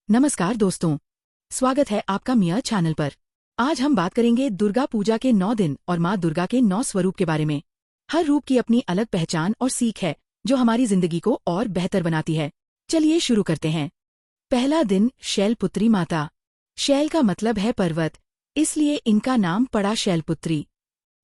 नमस्कार दोस्तों, स्वागत है आपका मिया चैनल पर। आज हम बात करेंगे दुर्गा पूजा के 9 दिन और माँ दुर्गा के 9 स्वरूप के बारे में। हर रूप की अपनी अलग पहचान और सीख है जो हमारी जिंदगी को और बेहतर बनाती है। चलिए शुरू करते हैं। पहला दिन, शैलपुत्री माता। शैल का मतलब है पर्वत, इसलिए इनका नाम पड़ा शैलपुत्री।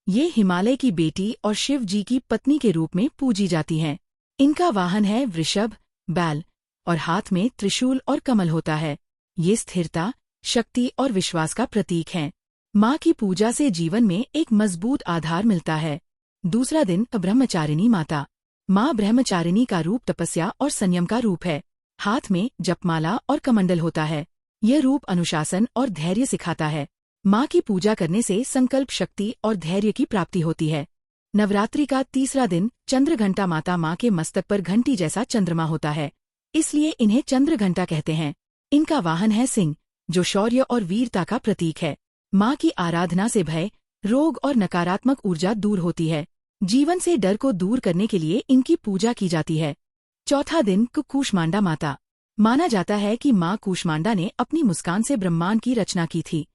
ये हिमालय की बेटी और शिव जी की पत्नी के रूप में पूजी जाती हैं। इनका वाहन है वृषभ, बैल, और हाथ में त्रिशूल और कमल होता है। ये स्थिरता, शक्ति और विश्वास का प्रतीक हैं। माँ की पूजा से जीवन में एक मजबूत आधार मिलता है। दूसरा दिन, ब्रह्मचारिणी माता। माँ ब्रह्मचारिणी का रूप तपस्या और संयम का रूप है। हाथ में जपमाला और कमंडल होता है। यह रूप अनुशासन और धैर्य सिखाता है। माँ की पूजा करने से संकल्प शक्ति और धैर्य की प्राप्ति होती है। नवरात्रि का तीसरा दिन, चंद्रघंटा माता। माँ के मस्तक पर घंटी जैसा चंद्रमा होता है, इसलिए इन्हें चंद्रघंटा कहते हैं। इनका वाहन है सिंह, जो शौर्य और वीरता का प्रतीक है। माँ की आराधना से भय, रोग और नकारात्मक ऊर्जा दूर होती है। जीवन से डर को दूर करने के लिए इनकी पूजा की जाती है। चौथा दिन, कूष्मांडा माता। माना जाता है कि माँ कूष्मांडा ने अपनी मुस्कान से ब्रह्मांड की रचना की थी।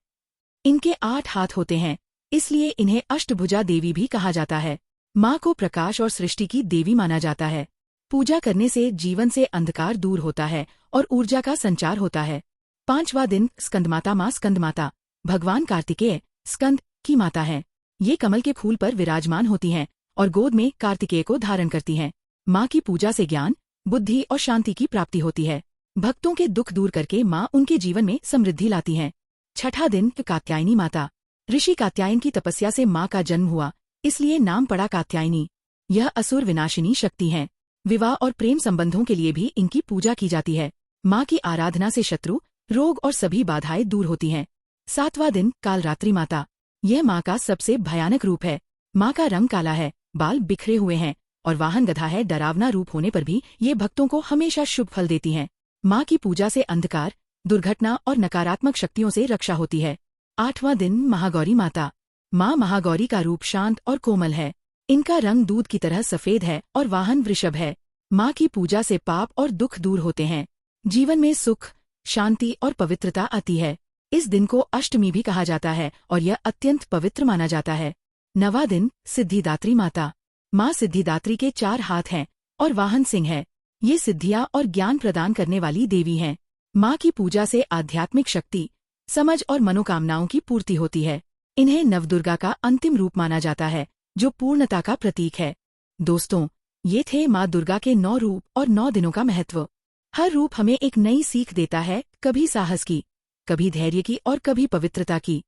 इनके 8 हाथ होते हैं, इसलिए इन्हें अष्टभुजा देवी भी कहा जाता है। माँ को प्रकाश और सृष्टि की देवी माना जाता है। पूजा करने से जीवन से अंधकार दूर होता है और ऊर्जा का संचार होता है। पांचवा दिन, स्कंदमाता। माँ स्कंदमाता भगवान कार्तिकेय, स्कंद की माता हैं। ये कमल के फूल पर विराजमान होती हैं और गोद में कार्तिकेय को धारण करती हैं। माँ की पूजा से ज्ञान, बुद्धि और शांति की प्राप्ति होती है। भक्तों के दुख दूर करके माँ उनके जीवन में समृद्धि लाती हैं। छठा दिन, कात्यायनी माता। ऋषि कात्यायन की तपस्या से माँ का जन्म हुआ, इसलिए नाम पड़ा कात्यायनी। यह असुर विनाशिनी शक्ति हैं। विवाह और प्रेम संबंधों के लिए भी इनकी पूजा की जाती है। माँ की आराधना से शत्रु, रोग और सभी बाधाएं दूर होती हैं। सातवां दिन, कालरात्रि माता। यह माँ का सबसे भयानक रूप है। माँ का रंग काला है, बाल बिखरे हुए हैं और वाहन गधा है। डरावना रूप होने पर भी ये भक्तों को हमेशा शुभ फल देती हैं। माँ की पूजा से अंधकार, दुर्घटना और नकारात्मक शक्तियों से रक्षा होती है। आठवां दिन, महागौरी माता। माँ महागौरी का रूप शांत और कोमल है। इनका रंग दूध की तरह सफेद है और वाहन वृषभ है। माँ की पूजा से पाप और दुख दूर होते हैं। जीवन में सुख, शांति और पवित्रता आती है। इस दिन को अष्टमी भी कहा जाता है और यह अत्यंत पवित्र माना जाता है। नवा दिन, सिद्धिदात्री माता। माँ सिद्धिदात्री के 4 हाथ हैं और वाहन सिंह है। ये सिद्धियाँ और ज्ञान प्रदान करने वाली देवी हैं। माँ की पूजा से आध्यात्मिक शक्ति, समझ और मनोकामनाओं की पूर्ति होती है। इन्हें नवदुर्गा का अंतिम रूप माना जाता है, जो पूर्णता का प्रतीक है। दोस्तों, ये थे माँ दुर्गा के 9 रूप और 9 दिनों का महत्व। हर रूप हमें एक नई सीख देता है, कभी साहस की, कभी धैर्य की और कभी पवित्रता की।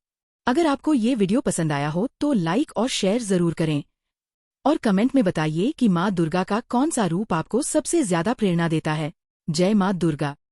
अगर आपको ये वीडियो पसंद आया हो तो लाइक और शेयर जरूर करें और कमेंट में बताइए कि माँ दुर्गा का कौन सा रूप आपको सबसे ज्यादा प्रेरणा देता है। जय माँ दुर्गा।